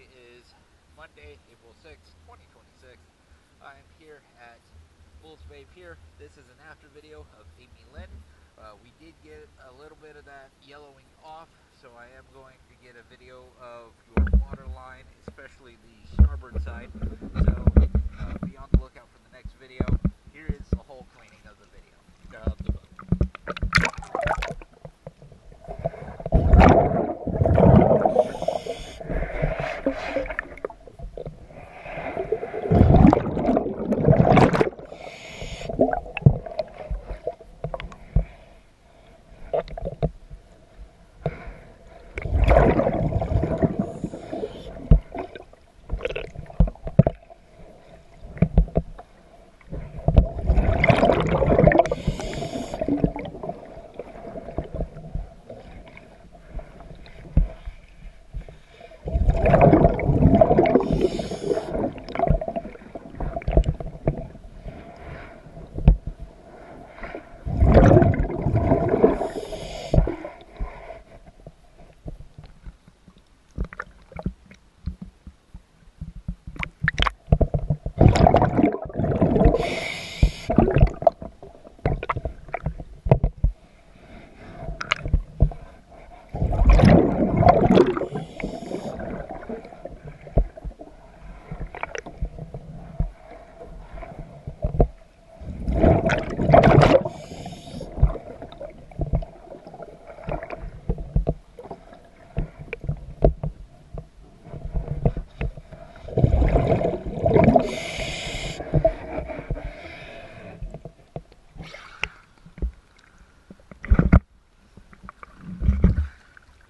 Today is Monday, April 6th, 2026. I'm here at Bulls Bay Pier. This is an after video of Amy Lynn. We did get a little bit of that yellowing off, so I am going to get a video of your water line, especially the starboard side. So be on the lookout for the next video. Here is the whole cleaning of the video.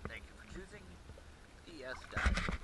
Thank you for choosing DS Dive.